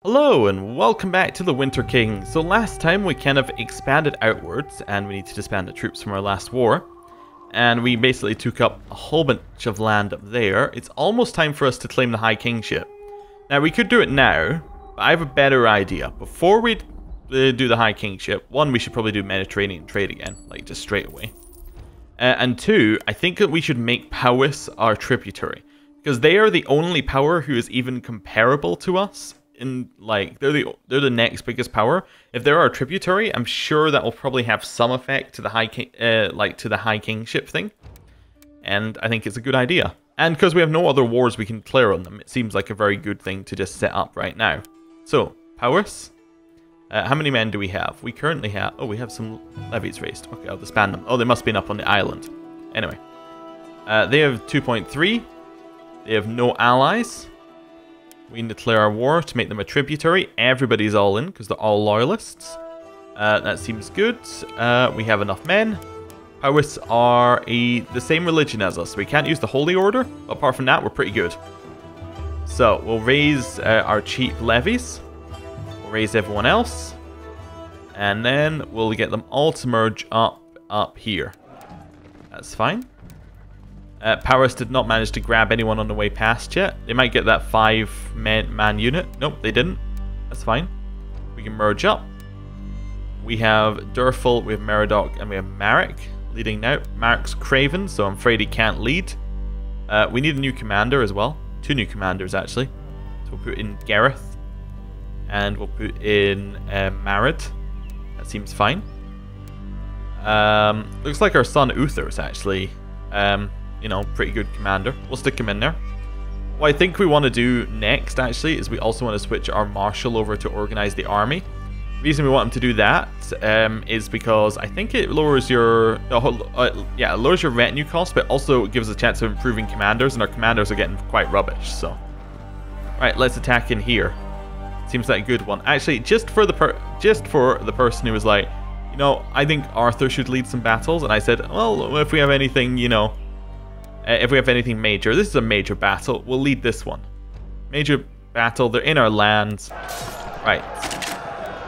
Hello and welcome back to the Winter King. So last time we kind of expanded outwards and we need to disband the troops from our last war. And we basically took up a whole bunch of land up there. It's almost time for us to claim the High Kingship. Now we could do it now, but I have a better idea. Before we do the High Kingship, one, we should probably do Mediterranean trade again, like just straight away. And two, I think that we should make Powys our tributary. Because they are the only power who is even comparable to us. They're the next biggest power. If they're our tributary, I'm sure that will probably have some effect to the high kingship thing, and I think it's a good idea. And because we have no other wars we can declare on them, it seems like a very good thing to just set up right now. So Powys, how many men do we have? We currently have we have some levies raised. Okay, I'll disband them. Oh, they must have been up on the island. Anyway, they have 2.3. They have no allies. We can declare our war to make them a tributary. Everybody's all in because they're all loyalists. That seems good. We have enough men. Powys are the same religion as us. We can't use the Holy Order. But apart from that, we're pretty good. So we'll raise our cheap levies. We'll raise everyone else. And then we'll get them all to merge up here. That's fine. Powys did not manage to grab anyone on the way past yet. They might get that 5-man unit. Nope, they didn't. That's fine. We can merge up. We have Durful, we have Meridoc, and we have Marek leading now. Marek's Craven, so I'm afraid he can't lead. We need a new commander as well. 2 new commanders, actually. So we'll put in Gareth. And we'll put in Marid. That seems fine. Looks like our son Uther is actually... pretty good commander. We'll stick him in there. What I think we want to do next, actually, is we also want to switch our marshal over to organize the army. The reason we want him to do that is because I think it lowers your it lowers your retinue cost, but also gives us a chance of improving commanders, and our commanders are getting quite rubbish. So, right, let's attack in here. Seems like a good one. Actually, just for the person who was like, I think Arthur should lead some battles, and I said, well, if we have anything, if we have anything major, this is a major battle, we'll lead this one. Major battle, they're in our lands. Right.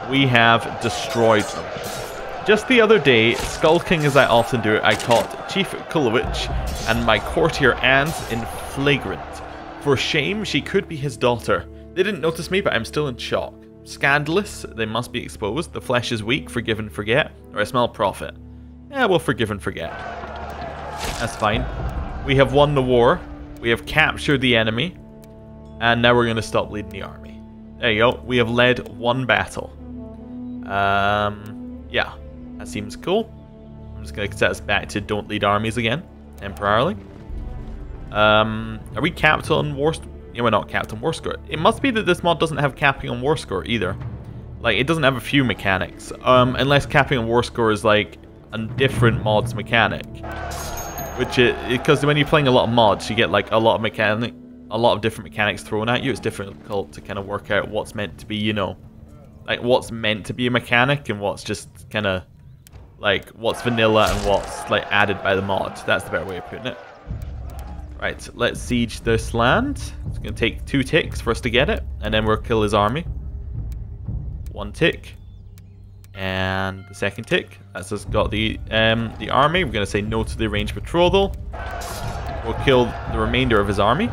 We have destroyed them. Just the other day, skulking as I often do, I caught Chief Kulowicz and my courtier aunt in flagrant. For shame, she could be his daughter. They didn't notice me, but I'm still in shock. Scandalous, they must be exposed. The flesh is weak, forgive and forget. Or I smell profit. Yeah, we'll forgive and forget. That's fine. We have won the war, we have captured the enemy, and now we're going to stop leading the army. There you go, we have led 1 battle. Yeah, that seems cool. I'm just going to set us back to don't lead armies again, temporarily. Are we capped on war score? Yeah, we're not capped on war score. It must be that this mod doesn't have capping on war score either. Like, it doesn't have a few mechanics, unless capping on war score is like a different mod's mechanic. Because when you're playing a lot of mods, you get like a lot of different mechanics thrown at you. It's difficult to kind of work out what's meant to be, like what's meant to be a mechanic and what's just kind of like what's vanilla and what's like added by the mod. That's the better way of putting it. Right, let's siege this land. It's gonna take 2 ticks for us to get it, and then we'll kill his army. 1 tick. And the 2nd tick, that's just got the army. We're going to say no to the arranged betrothal. We'll kill the remainder of his army.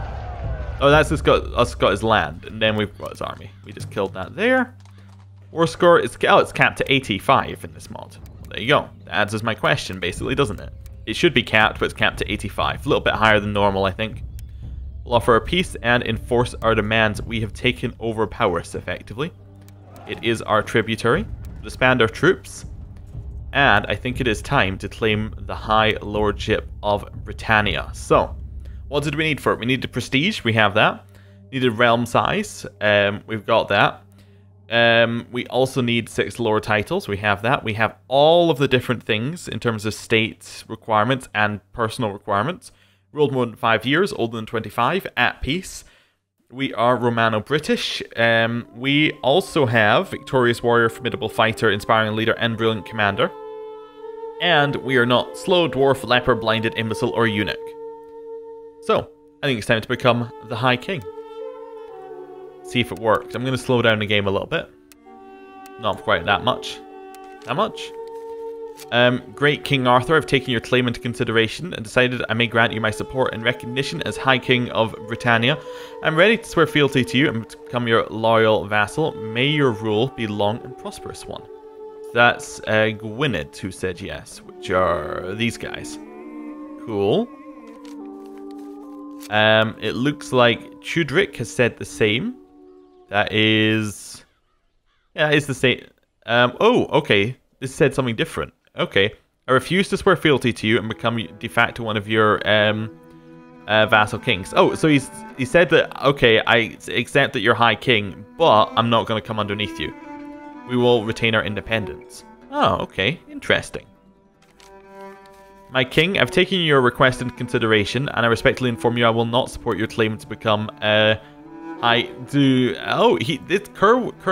Oh, that's just got his land, and then we've got his army. We just killed that there. War score is it's capped to 85 in this mod. Well, there you go. That answers my question, basically, doesn't it? It should be capped, but it's capped to 85. A little bit higher than normal, I think. We'll offer a peace and enforce our demands. We have taken over Powys, effectively. It is our tributary. Disband our troops, and I think it is time to claim the High Lordship of Britannia. So, what did we need for it? We needed prestige, we have that. Needed realm size, we've got that. We also need 6 lore titles, we have that. We have all of the different things in terms of state requirements and personal requirements. Ruled more than 5 years, older than 25, at peace. We are Romano-British. We also have victorious warrior, formidable fighter, inspiring leader, and brilliant commander. And we are not slow, dwarf, leper, blinded, imbecile, or eunuch. So, I think it's time to become the High King. see if it works. I'm going to slow down the game a little bit. Not quite that much. That much? Great King Arthur, I've taken your claim into consideration and decided I may grant you my support and recognition as High King of Britannia. I'm ready to swear fealty to you and become your loyal vassal. May your rule be long and prosperous one. That's Gwynedd who said yes, which are these guys. Cool. It looks like Chudrick has said the same. That is... Yeah, it's the same. Oh, okay. This said something different. Okay. I refuse to swear fealty to you and become de facto one of your vassal kings. Oh, so he said that, okay, I accept that you're High King, but I'm not going to come underneath you. We will retain our independence. Oh, okay. Interesting. My king, I've taken your request into consideration, and I respectfully inform you I will not support your claim to become Kerr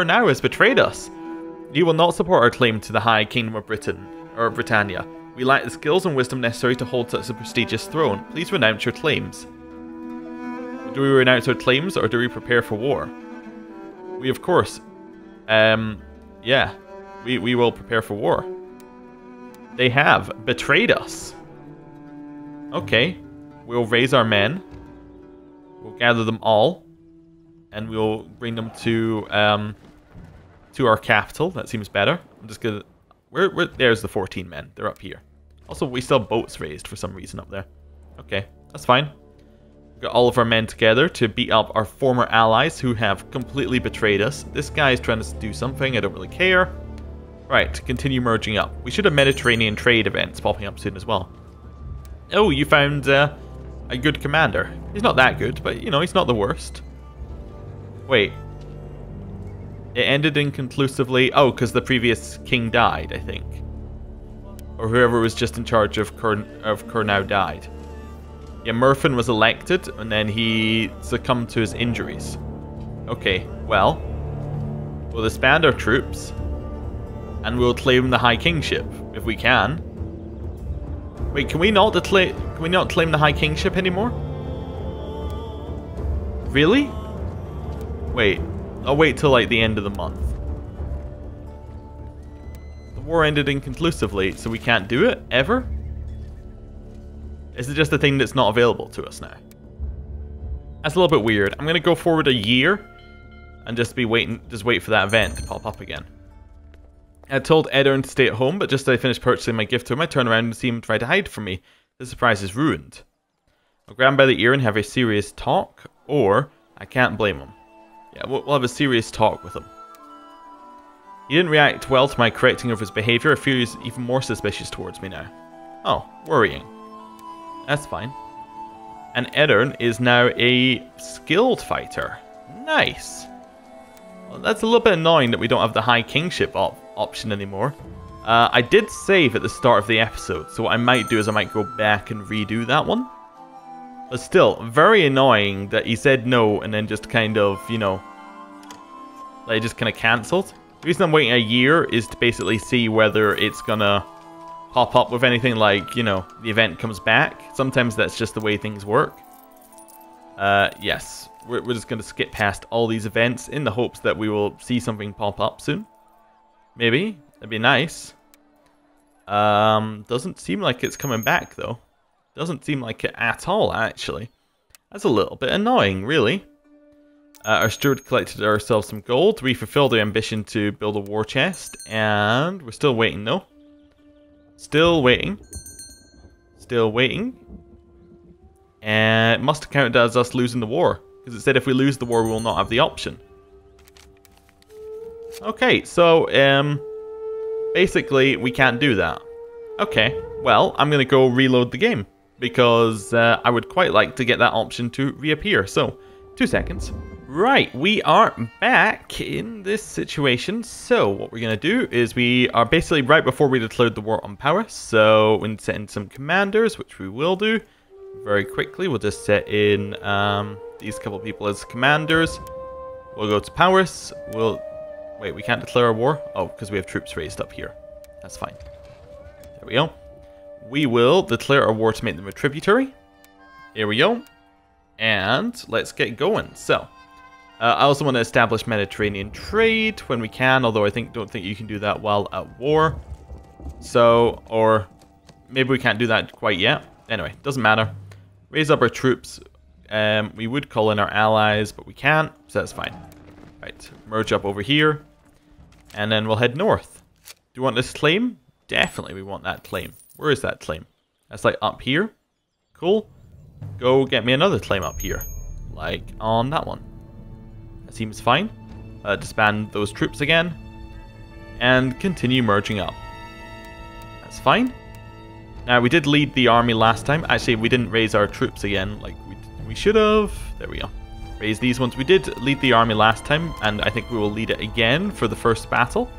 now has betrayed us. You will not support our claim to the High Kingdom of Britannia. We lack the skills and wisdom necessary to hold such a prestigious throne. Please renounce your claims. Do we renounce our claims, or do we prepare for war? We, of course. Yeah. We will prepare for war. They have betrayed us. Okay. We'll raise our men. We'll gather them all. And we'll bring them to our capital. That seems better. I'm just gonna... There's the 14 men. They're up here. Also, we still have boats raised for some reason up there. Okay, that's fine. We've got all of our men together to beat up our former allies who have completely betrayed us. This guy is trying to do something. I don't really care. Right, to continue merging up. We should have Mediterranean trade events popping up soon as well. Oh, you found a good commander. He's not that good, but, you know, he's not the worst. Wait. It ended inconclusively. Oh, because the previous king died, I think. Or whoever was just in charge of Kerr now died. Yeah, Murfin was elected, and then he succumbed to his injuries. Okay, well. We'll disband our troops. And we'll claim the High Kingship, if we can. Wait, can we not claim the High Kingship anymore? Really? Wait. I'll wait till like the end of the month. The war ended inconclusively, so we can't do it ever? Is it just a thing that's not available to us now? That's a little bit weird. I'm gonna go forward a year and just wait for that event to pop up again. I told Eddern to stay at home, but just as I finished purchasing my gift to him, I turned around and see him try to hide from me. The surprise is ruined. I'll grab him by the ear and have a serious talk, or I can't blame him. Yeah, we'll have a serious talk with him. He didn't react well to my correcting of his behavior. I feel he's even more suspicious towards me now. Oh, worrying. That's fine. And Eddern is now a skilled fighter. Nice. Well, that's a little bit annoying that we don't have the High Kingship option anymore. I did save at the start of the episode, so what I might do is I might go back and redo that one. But still, very annoying that he said no and then just kind of, you know, like just kind of cancelled. The reason I'm waiting a year is to basically see whether it's gonna pop up with anything like, you know, the event comes back. Sometimes that's just the way things work. Yes, we're just gonna skip past all these events in the hopes that we will see something pop up soon. Maybe. That'd be nice. Doesn't seem like it's coming back, though. Doesn't seem like it at all, actually. That's a little bit annoying, really. Our steward collected ourselves some gold. We fulfilled our ambition to build a war chest. And we're still waiting, though. Still waiting. Still waiting. And it must have counted as us losing the war. Because it said if we lose the war, we will not have the option. Okay, so, basically, we can't do that. Okay, well, I'm going to go reload the game. Because I would quite like to get that option to reappear. So, 2 seconds. Right, we are back in this situation. So, what we're going to do is we are basically right before we declared the war on Paris. So, we need to set in some commanders, which we will do very quickly. We'll just set in these couple people as commanders. We'll go to Paris. Wait, we can't declare a war? Oh, because we have troops raised up here. That's fine. There we go. We will declare a war to make them a tributary. Here we go. And let's get going. So, I also want to establish Mediterranean trade when we can, although don't think you can do that while at war. So, or maybe we can't do that quite yet. Anyway, doesn't matter. Raise up our troops. We would call in our allies, but we can't, so that's fine. Right, merge up over here, and then we'll head north. Do you want this claim? Definitely we want that claim. Where is that claim? That's like up here. Cool. Go get me another claim up here. Like on that one. That seems fine. Disband those troops again. And continue merging up. That's fine. Now, we did lead the army last time. Actually, we didn't raise our troops again like we should have. There we go. Raise these ones. We did lead the army last time, and I think we will lead it again for the first battle.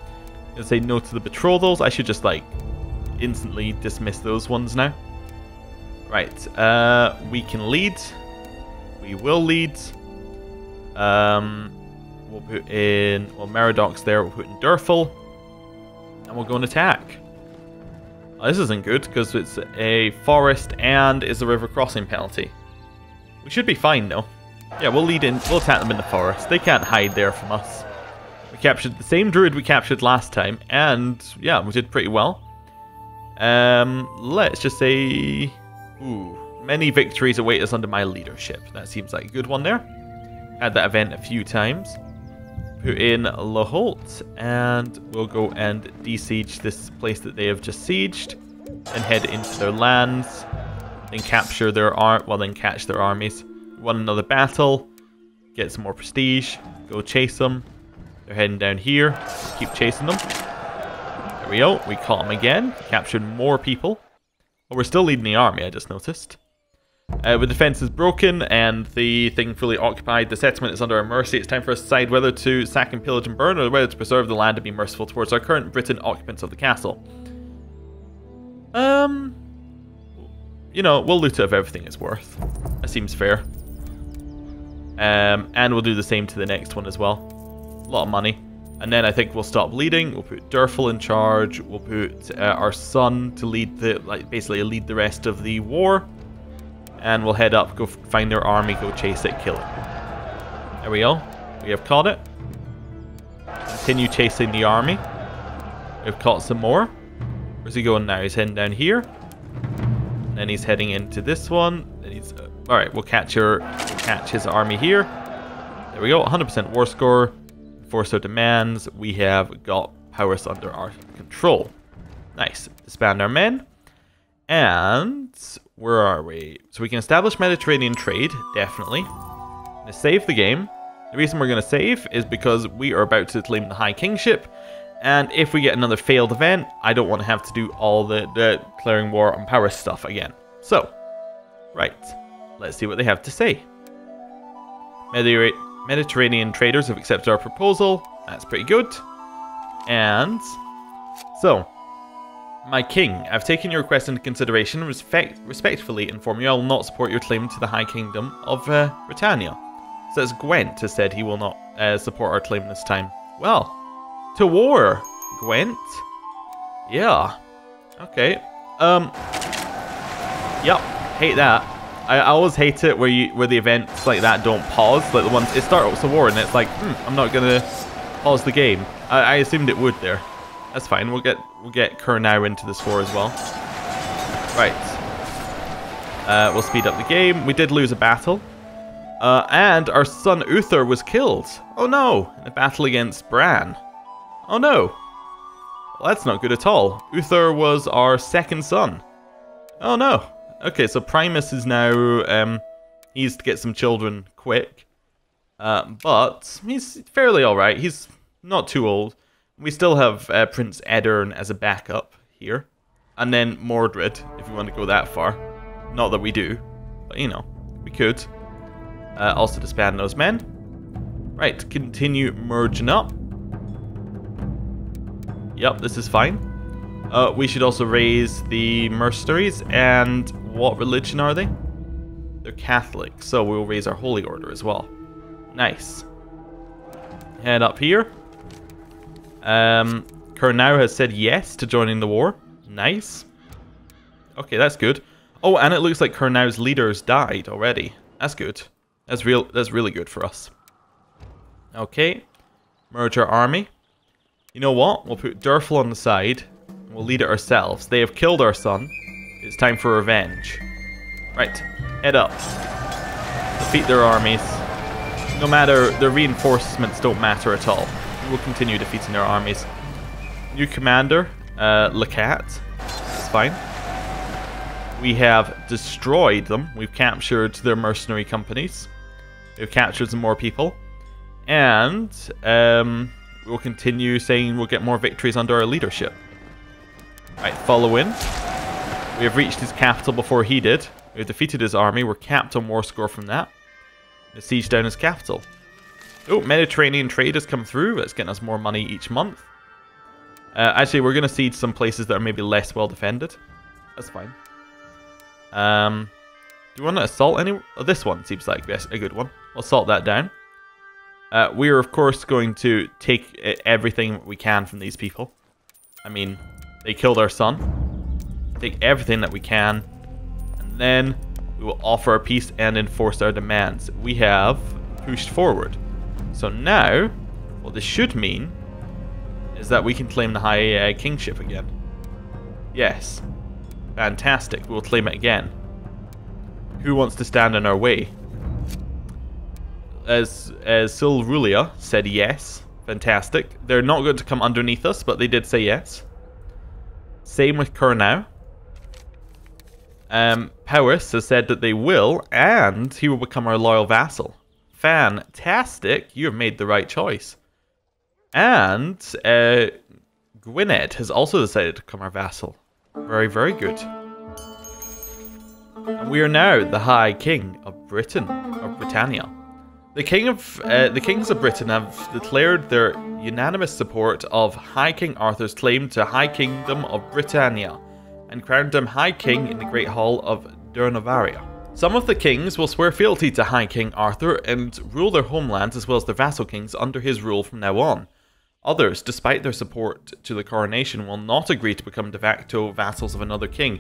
Let's say no to the betrothals. I should just, like, instantly dismiss those ones now. Right. We can lead. We will lead. We'll put in... Well, Merodoc's there. We'll put in Durfel. And we'll go and attack. Oh, this isn't good, because it's a forest and is a river crossing penalty. We should be fine, though. Yeah, we'll lead in. We'll attack them in the forest. They can't hide there from us. We captured the same druid we captured last time, and yeah, we did pretty well. Let's just say... Ooh, many victories await us under my leadership. That seems like a good one there. Had that event a few times. Put in Laholt, and we'll go and besiege this place that they have just sieged, and head into their lands, then capture their then catch their armies. Won another battle, get some more prestige, go chase them. They're heading down here, keep chasing them. There we go, we caught them again, captured more people. Oh, we're still leading the army, I just noticed. With defenses broken and the thing fully occupied, the settlement is under our mercy. It's time for us to decide whether to sack and pillage and burn, or whether to preserve the land and be merciful towards our current Britain occupants of the castle. You know, we'll loot it if everything is worth. That seems fair. And we'll do the same to the next one as well. A lot of money. And then I think we'll stop leading. We'll put Durfel in charge. We'll put our son to lead basically lead the rest of the war. And we'll head up, go find their army, go chase it, kill it. There we go. We have caught it. Continue chasing the army. We've caught some more. Where's he going now? He's heading down here. And then he's heading into this one. Then he's alright, we'll catch his army here. There we go, 100% war score. Force our demands. We have got Powers under our control. Nice. Disband our men. And where are we? So we can establish Mediterranean trade, definitely. I'm going to save the game. The reason we're going to save is because we are about to claim the High Kingship. And if we get another failed event, I don't want to have to do all the declaring war on power stuff again. So, right. Let's see what they have to say. Mediterranean traders have accepted our proposal. That's pretty good. And so, my king, I've taken your request into consideration and respectfully inform you I will not support your claim to the High Kingdom of Britannia. Says Gwent has said he will not support our claim this time. Well, to war, Gwent. Yeah. Okay. Yep. Hate that. I always hate it where the events like that don't pause. Like the ones it starts a war and it's like, I'm not gonna pause the game. I assumed it would there. That's fine. We'll get Cornwell into this war as well. Right. We'll speed up the game. We did lose a battle. And our son Uther was killed. Oh no! In a battle against Bran. Oh no! Well, that's not good at all. Uther was our second son. Oh no! Okay, so Primus is now, he needs to get some children quick. But he's fairly alright. He's not too old. We still have Prince Eddern as a backup here. And then Mordred, if we want to go that far. Not that we do, but you know, we could. Also disband those men. Right, continue merging up. Yep, this is fine. We should also raise the mercenaries. And what religion are they? They're Catholic, so we'll raise our holy order as well. Nice. Head up here. Cornwell has said yes to joining the war. Nice. Okay, that's good. Oh, and it looks like Cornwell's leaders died already. That's good. That's really good for us. Okay. Merge our army. You know what? We'll put Durfel on the side. We'll lead it ourselves. They have killed our son. It's time for revenge. Right. Head up. Defeat their armies. No matter, their reinforcements don't matter at all. We will continue defeating their armies. New commander, Lecat. That's fine. We have destroyed them. We've captured their mercenary companies. We've captured some more people. And we'll continue saying we'll get more victories under our leadership. Right, follow in. We have reached his capital before he did. We've defeated his army. We're capped on war score from that. The siege down his capital. Oh, Mediterranean trade has come through. It's getting us more money each month. Actually, we're going to siege some places that are maybe less well defended. That's fine. Do you want to assault any? Oh, this one seems like a good one. We'll assault that down. We are, of course, going to take everything we can from these people. I mean, they killed our son. Take everything that we can. And then we will offer our peace and enforce our demands. We have pushed forward. So now, what this should mean is that we can claim the High Kingship again. Yes. Fantastic. We'll claim it again. Who wants to stand in our way? As Silrulia said yes. Fantastic. They're not going to come underneath us, but they did say yes. Same with Cornwell. Powys has said that they will, and he will become our loyal vassal. Fantastic. You have made the right choice. And Gwynedd has also decided to become our vassal. Very, very good. And we are now the High King of Britain, of Britannia. The kings of Britain have declared their unanimous support of High King Arthur's claim to High Kingdom of Britannia, and crowned him High King in the Great Hall of Durnavaria. Some of the kings will swear fealty to High King Arthur and rule their homelands as well as their vassal kings under his rule from now on. Others, despite their support to the coronation, will not agree to become de facto vassals of another king,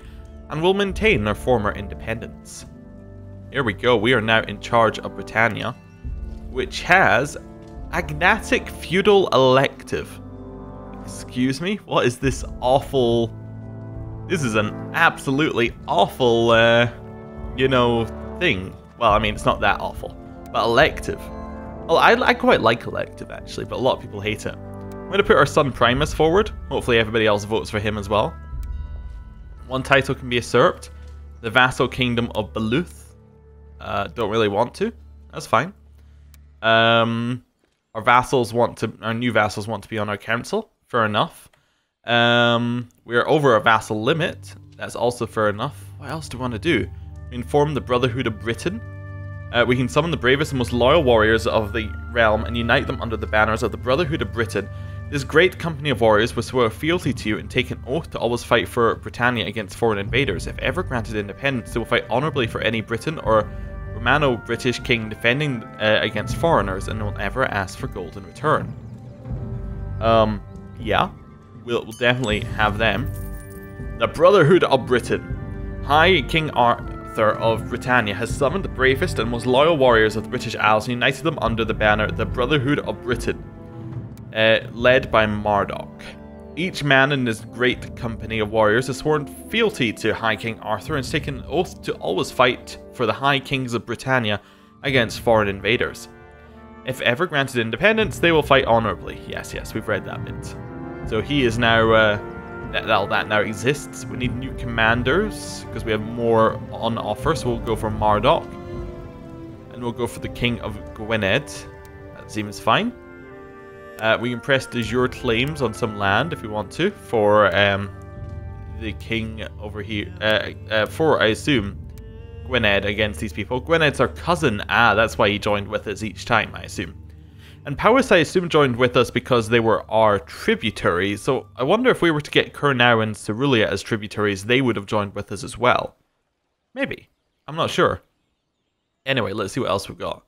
and will maintain their former independence. Here we go, we are now in charge of Britannia, which has agnatic feudal elective. Excuse me? What is this awful... This is an absolutely awful, you know, thing. Well, I mean, it's not that awful, but elective. Well, I quite like elective, actually, but a lot of people hate it. I'm going to put our son Primus forward. Hopefully everybody else votes for him as well. One title can be usurped. The vassal kingdom of Beluth. Don't really want to. That's fine. Our new vassals want to be on our council. Fair enough. We're over our vassal limit. That's also fair enough. What else do we want to do? We inform the Brotherhood of Britain. We can summon the bravest and most loyal warriors of the realm and unite them under the banners of the Brotherhood of Britain. This great company of warriors will swear fealty to you and take an oath to always fight for Britannia against foreign invaders. If ever granted independence, they will fight honourably for any Briton or Romano-British king defending against foreigners and won't ever ask for gold in return. Yeah, we'll definitely have them. The Brotherhood of Britain. High King Arthur of Britannia has summoned the bravest and most loyal warriors of the British Isles and united them under the banner the Brotherhood of Britain, led by Marduk. Each man in this great company of warriors has sworn fealty to High King Arthur and has taken an oath to always fight for the High Kings of Britannia against foreign invaders. If ever granted independence, they will fight honourably. Yes, we've read that bit. So he is now, that now exists. We need new commanders, because we have more on offer, so we'll go for Marduk. And we'll go for the King of Gwynedd. That seems fine. We can press de jure claims on some land if we want to, for the king over here, for, I assume, Gwynedd against these people. Gwynedd's our cousin. Ah, that's why he joined with us each time, I assume. And Powys, I assume, joined with us because they were our tributaries, so I wonder if we were to get Cornwell and Cerulia as tributaries, they would have joined with us as well. Maybe. I'm not sure. Anyway, let's see what else we've got.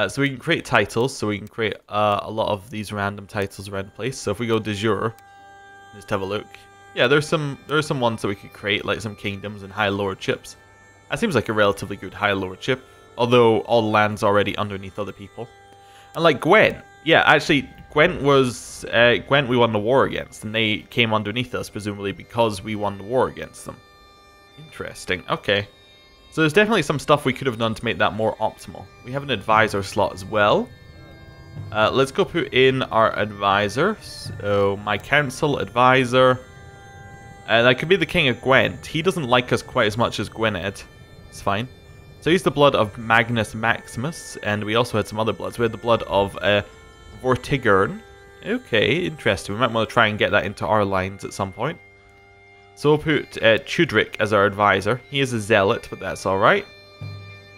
So we can create titles, so we can create a lot of these random titles around the place. So if we go de jure, just have a look. Yeah, there's some ones that we could create, like some kingdoms and high lordships. That seems like a relatively good high lordship, although all the land's already underneath other people. And like Gwen, Yeah, actually, Gwent was... Gwent we won the war against, and they came underneath us, presumably because we won the war against them. Interesting. Okay. So there's definitely some stuff we could have done to make that more optimal. We have an advisor slot as well. Let's go put in our advisor. So, my council advisor. That could be the King of Gwent. He doesn't like us quite as much as Gwynedd. It's fine. So he's the blood of Magnus Maximus, and we also had some other bloods. We had the blood of Vortigern. Okay, interesting. We might want to try and get that into our lines at some point. So we'll put Chudric as our advisor. He is a zealot, but that's alright.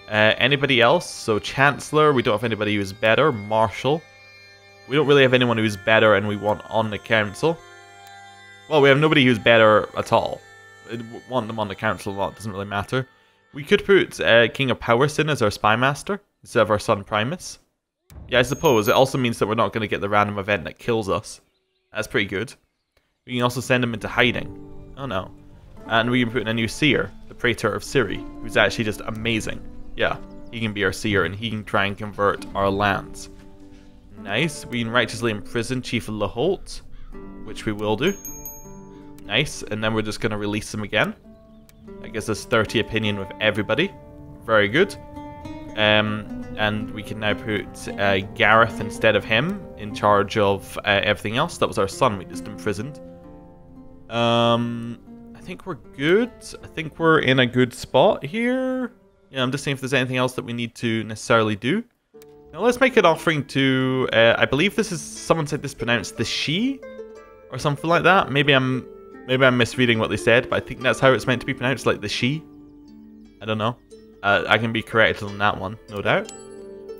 Anybody else? So Chancellor, we don't have anybody who's better. Marshal. We don't really have anyone who's better and we want on the council. Well, we have nobody who's better at all. We want them on the council a lot, doesn't really matter. We could put King of Powersin as our spy master instead of our son Primus. Yeah, I suppose. It also means that we're not going to get the random event that kills us. That's pretty good. We can also send him into hiding. Oh no. And we can put in a new seer, the Praetor of Ciri, who's actually just amazing. Yeah, he can be our seer and he can try and convert our lands. Nice. We can righteously imprison Chief of Laholt, which we will do. Nice. And then we're just going to release him again. That gives us 30 opinion with everybody. Very good. And we can now put Gareth instead of him in charge of everything else. That was our son we just imprisoned. I think we're good. I think we're in a good spot here. Yeah, I'm just seeing if there's anything else that we need to necessarily do. Now let's make an offering to, I believe this is, someone said this pronounced the she? Or something like that. Maybe I'm misreading what they said, but I think that's how it's meant to be pronounced, like the she. I don't know. I can be corrected on that one, no doubt.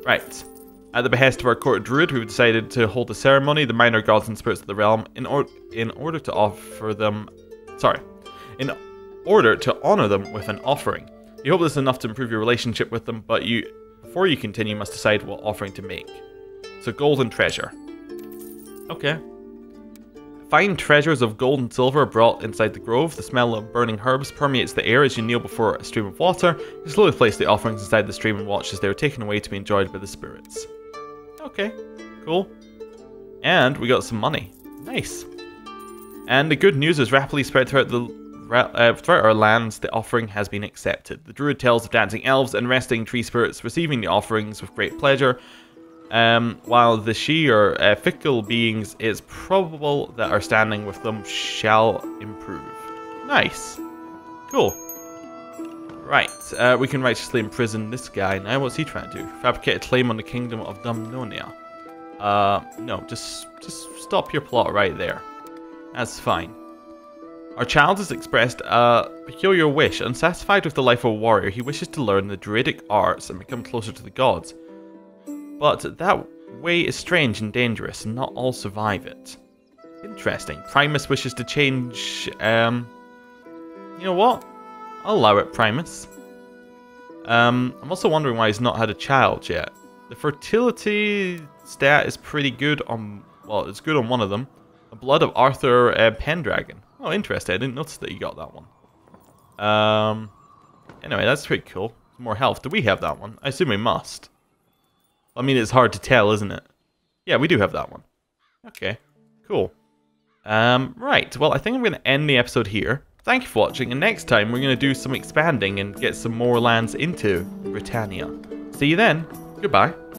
Right. At the behest of our court druid, we've decided to hold a ceremony, the minor gods and spirits of the realm, in order to offer them... Sorry. In order to honor them with an offering. You hope this is enough to improve your relationship with them, but before you continue, you must decide what offering to make. So gold and treasure. Okay. Fine treasures of gold and silver are brought inside the grove. The smell of burning herbs permeates the air as you kneel before a stream of water. You slowly place the offerings inside the stream and watch as they are taken away to be enjoyed by the spirits. Okay, cool. And we got some money. Nice. And the good news is rapidly spread throughout our lands. The offering has been accepted. The druid tells of dancing elves and resting tree spirits receiving the offerings with great pleasure. While the she or fickle beings, it's probable that our standing with them shall improve. Nice. Cool. Right, we can righteously imprison this guy now. What's he trying to do? Fabricate a claim on the kingdom of Dumnonia. No, just stop your plot right there. That's fine. Our child has expressed a peculiar wish. Unsatisfied with the life of a warrior, he wishes to learn the druidic arts and become closer to the gods. But that way is strange and dangerous, and not all survive it. Interesting. Primus wishes to change... You know what? I'll allow it, Primus. I'm also wondering why he's not had a child yet. The fertility stat is pretty good on... Well, it's good on one of them. The blood of Arthur Pendragon. Oh, interesting. I didn't notice that you got that one. Anyway, that's pretty cool. More health. Do we have that one? I assume we must. I mean, it's hard to tell, isn't it? Yeah, we do have that one. Okay, cool. Right, well, I think I'm going to end the episode here. Thank you for watching, and next time we're going to do some expanding and get some more lands into Britannia. See you then. Goodbye.